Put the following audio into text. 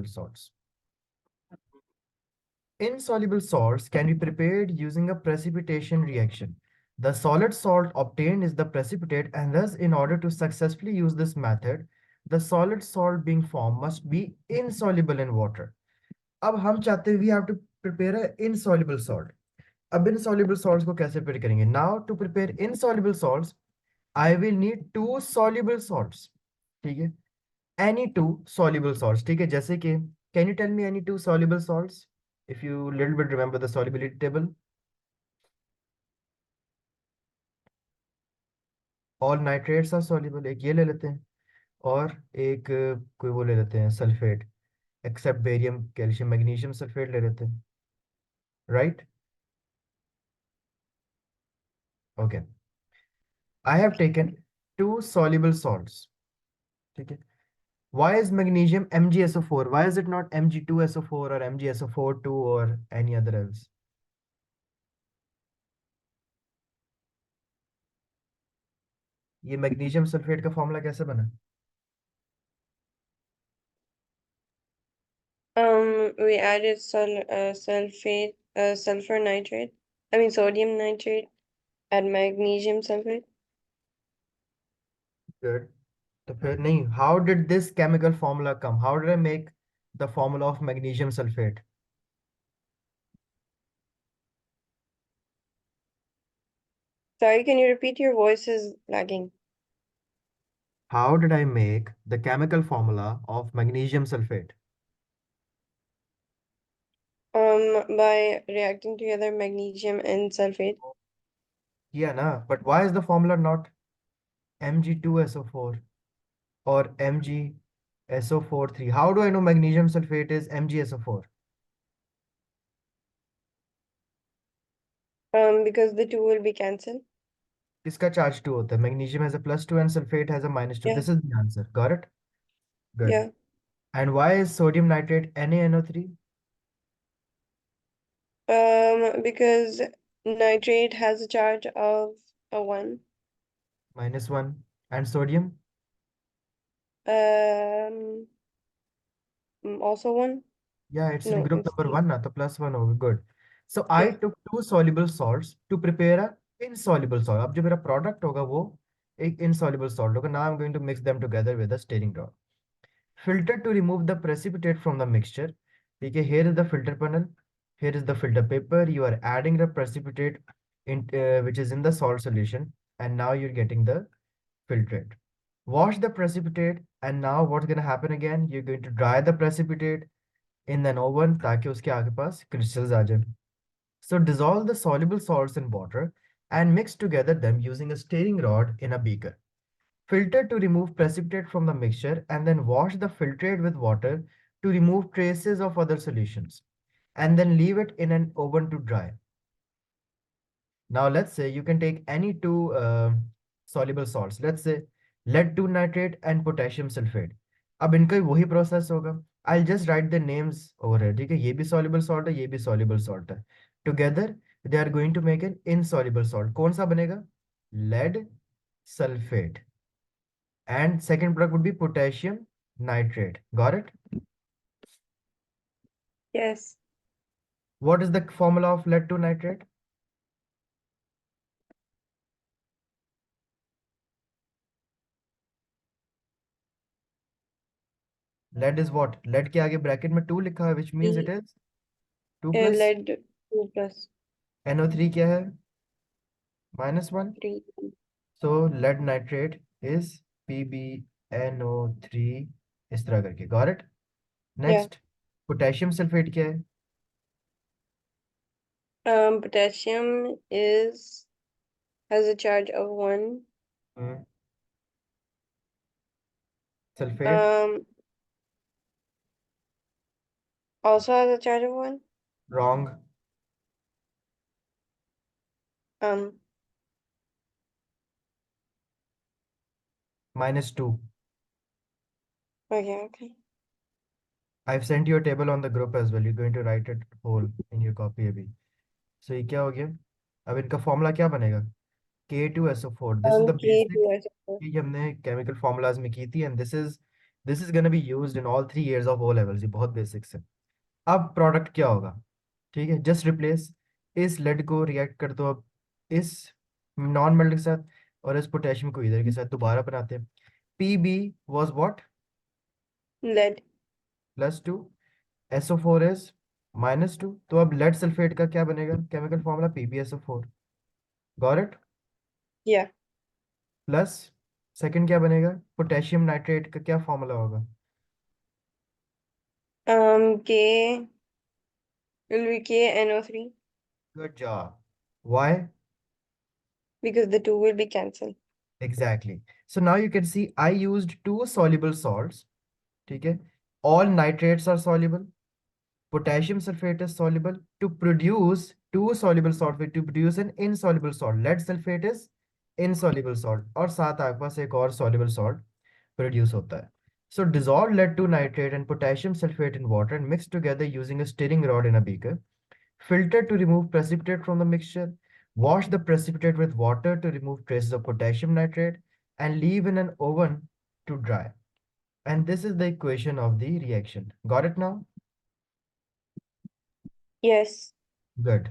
salts. Insoluble salts can be prepared using a precipitation reaction. The solid salt obtained is the precipitate, and thus, in order to successfully use this method, the solid salt being formed must be insoluble in water. अब हम चाहते हैं we have to prepare a insoluble salt. अब insoluble salts को कैसे prepare करेंगे? Now to prepare insoluble salts, I will need two soluble salts. ठीक है? Any two soluble salts. ठीक है? जैसे कि can you tell me any two soluble salts? If you little bit remember the solubility table. All nitrates are soluble. एक ये ले लेते हैं और एक कोई वो ले लेते हैं sulphate except barium calcium magnesium sulphate ले लेते हैं right okay I have taken two soluble salts ठीक है why is magnesium MgSO4 why is it not Mg2SO4 or MgSO4 2 or any other else ये मैग्नीशियम सल्फेट का formula कैसे बना We added sulfur nitrate. I mean sodium nitrate and magnesium sulfate. good तो फिर नहीं how did this chemical formula come how did I make the formula of magnesium sulfate Sorry, can you repeat? Your voice is lagging. how did I make the chemical formula of magnesium sulfate By reacting together magnesium and sulfate. yeah na but why is the formula not Mg2SO4 or MgSO4 3 how do I know magnesium sulfate is MgSO4 Because the two will be cancelled. किसका charge 2 होता है magnesium has a +2 and sulfate has a -2 Yeah, this is the answer got it good yeah. and why is sodium nitrate NaNO3 Because nitrate has a charge of a 1. -1 and sodium Um, Also 1. yeah it's in No, group it's number 3. 1 na तो +1 होगा good so I Yeah. took two soluble salts to prepare a insoluble salt अब जो मेरा product होगा वो एक insoluble salt होगा now I'm going to mix them together with a stirring rod filter to remove the precipitate from the mixture okay here is the filter panel here is the filter paper you are adding the precipitate which is in the salt solution and now you're getting the filtrate wash the precipitate and now what's going to happen again you're going to dry the precipitate in an oven ताकि उसके आगे पास crystals आ जाए so dissolve the soluble salts in water and mix together them using a stirring rod in a beaker filter to remove precipitate from the mixture and then wash the filtrate with water to remove traces of other solutions and then leave it in an oven to dry. Now let's say you can take any two soluble salts. Let's say lead 2 nitrate and potassium sulfate. अब इनका ही वही process होगा. I'll just write the names over here. ठीक है ये भी soluble salt है ये भी soluble salt है. Together they are going to make an insoluble salt. कौन सा बनेगा? Lead sulfate. And second product would be potassium nitrate. Got it? Yes. What is the formula of lead 2 nitrate? Lead is what? Lead के आगे bracket में 2 लिखा है which means it is 2 plus. Lead 2 plus NO3 क्या है? -1. 3. So lead nitrate is PbNO3 इस तरह करके. Got it? Yeah. Next, potassium sulfate क्या है? Potassium has a charge of 1. Sulfate Also has a charge of 1. wrong. Um, -2. okay. I've sent you a table on the group as well. You're going to write it whole in your copy अभी. So ये क्या हो गया? अब इनका formula क्या बनेगा? K2SO4. This is the basic K2SO4. ये हमने केमिकल फॉर्मूलाज में की थी and this is this is gonna be used in all 3 years of O levels, ये बहुत बेसिक्स है। अब प्रोडक्ट क्या होगा? ठीक है, जस्ट रिप्लेस इस लेड को रिएक्ट कर दो अब इस नॉन मेल्ट के साथ, और इस पोटेशियम को इधर के साथ दोबारा बनाते हैं। P B was what? Lead. +2, SO4 is -2, तो अब लेड सल्फेट का क्या बनेगा chemical formula? PbSO4। Got it? Yeah. Plus second क्या बनेगा? पोटेशियम नाइट्रेट का क्या फॉर्मूला होगा? K will be KNO3 good job. Why? because the two will be cancelled. Exactly. So now you can see I used two soluble salts. ठीक है, all nitrates are soluble, potassium sulfate is soluble, to produce two soluble salt, to produce an insoluble salt. Lead sulfate is insoluble salt, और साथ आपके पास एक और soluble salt produce होता है. So dissolve lead to nitrate and potassium sulfate in water and mix together using a stirring rod in a beaker. Filter to remove precipitate from the mixture. Wash the precipitate with water to remove traces of potassium nitrate and leave in an oven to dry. And this is the equation of the reaction. Got it now? Yes. Good.